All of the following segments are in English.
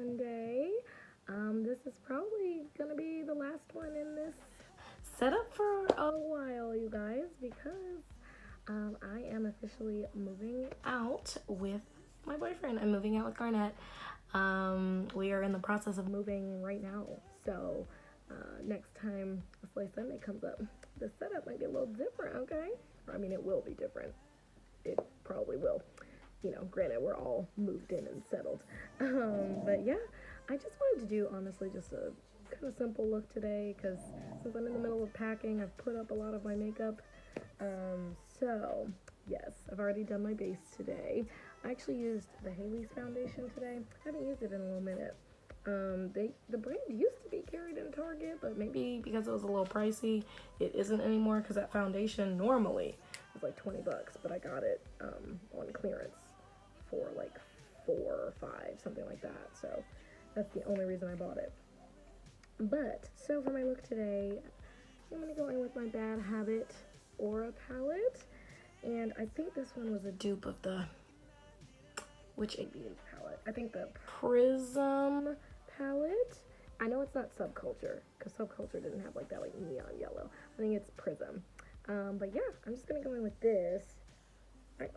Monday. This is probably gonna be the last one in this setup for a while, you guys, because I am officially moving out with my boyfriend. I'm moving out with Garnett. We are in the process of moving right now, so next time a Slay Sunday comes up, the setup might be a little different, okay? I mean, it will be different. It probably will. You know, granted, we're all moved in and settled. But yeah, I just wanted to do, honestly, just a kind of simple look today because since I'm in the middle of packing, I've put up a lot of my makeup. So, yes, I've already done my base today. I actually used the Heyy's foundation today. I haven't used it in a little minute. The brand used to be carried in Target, but maybe because it was a little pricey, it isn't anymore because that foundation normally was like 20 bucks, but I got it on clearance for like 4 or 5, something like that. So that's the only reason I bought it. But so for my look today, I'm gonna go in with my Bad Habit Aura palette, and I think this one was a dupe of the palette. I think the Prism palette. I know it's not Subculture because Subculture didn't have like that like neon yellow. I think it's Prism. But yeah, I'm just gonna go in with this. I'm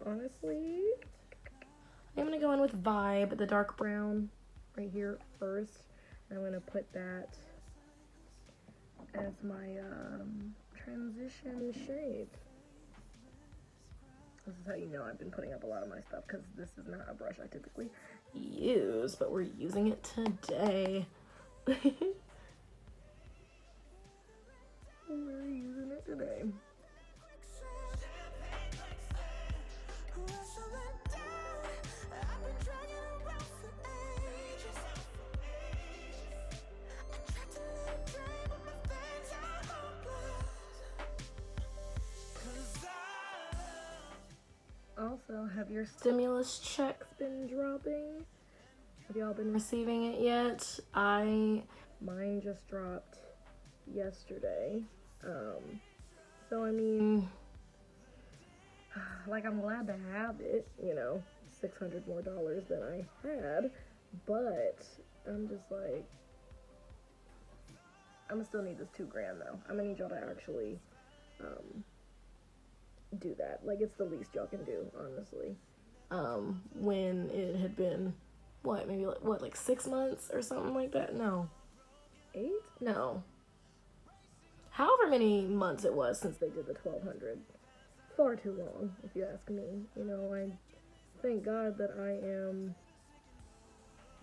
gonna go in with Vibe, the dark brown right here first. I'm gonna put that as my transition shade. This is how you know I've been putting up a lot of my stuff because this is not a brush I typically use, but we're using it today. We're using it today. Also, have your stimulus checks been dropping? Have y'all been receiving it yet? Mine just dropped yesterday. So I mean, like I'm glad to have it, you know, $600 more than I had, but I'm just like, I'm gonna still need this $2,000 though. I'm gonna need y'all to actually, do that. Like, it's the least y'all can do, honestly. When it had been like 6 months or something like that. No, 8? No, however many months it was since they did the 1200. Far too long, if you ask me. You know, I thank God that I am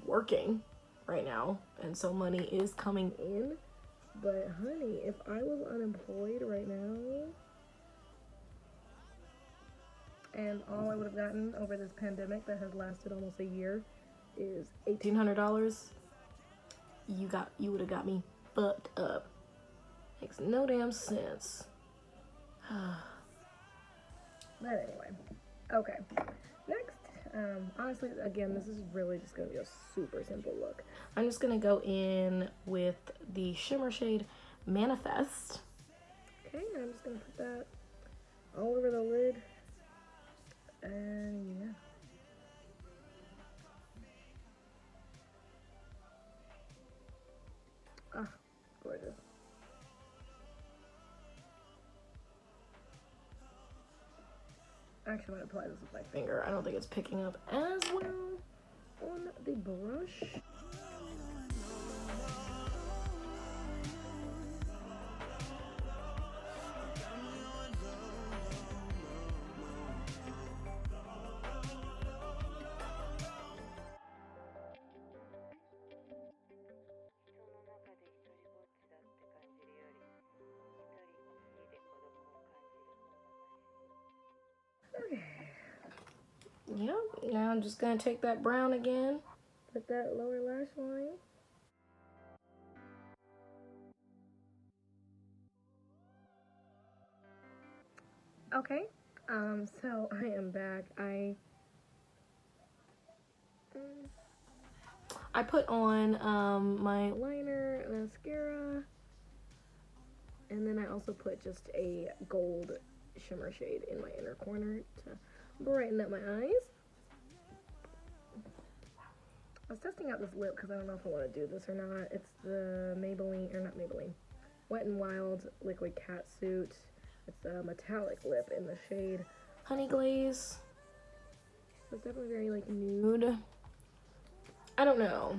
working right now, and so money is coming in. But honey, if I was unemployed right now, and all I would have gotten over this pandemic that has lasted almost a year is $1,800, you would have got me fucked up. Makes no damn sense. But anyway, okay. Next, honestly, again, this is really just gonna be a super simple look. I'm just gonna go in with the shimmer shade Manifest. Okay, I'm just gonna put that all over the lid. And yeah. Ah, gorgeous. Actually, I'm gonna apply this with my finger. I don't think it's picking up as well on the brush. Okay. Yep, now I'm just gonna take that brown again, put that lower lash line. Okay, so I am back. I put on my liner, mascara, and then I also put just a gold shimmer shade in my inner corner to brighten up my eyes. I was testing out this lip because I don't know if I want to do this or not. It's the Maybelline, or not Maybelline, Wet n Wild Liquid Catsuit. It's a metallic lip in the shade Honey Glaze. So it's definitely very like nude. I don't know.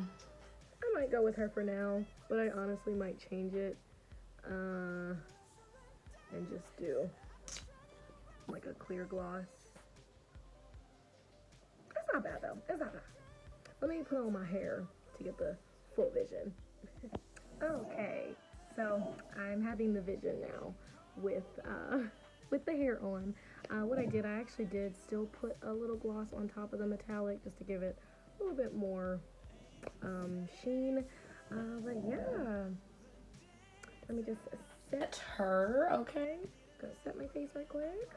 I might go with her for now, but I honestly might change it and just do like a clear gloss. It's not bad though. It's not bad. Let me put on my hair to get the full vision. Okay, so I'm having the vision now with the hair on. What I actually did still put a little gloss on top of the metallic just to give it a little bit more sheen. But yeah, let me just set her. Okay, gonna set my face right quick.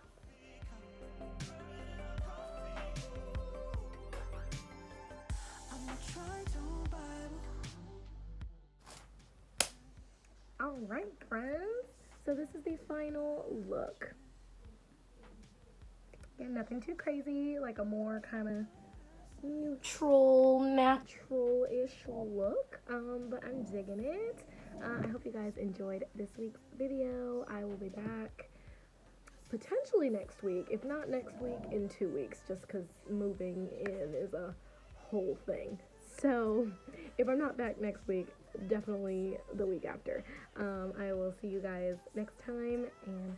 Alright friends, so this is the final look. Again, nothing too crazy, like a more kind of neutral, natural-ish look, but I'm digging it. I hope you guys enjoyed this week's video. I will be back potentially next week, if not next week, in 2 weeks, just because moving in is a whole thing. So if I'm not back next week, definitely the week after. I will see you guys next time, and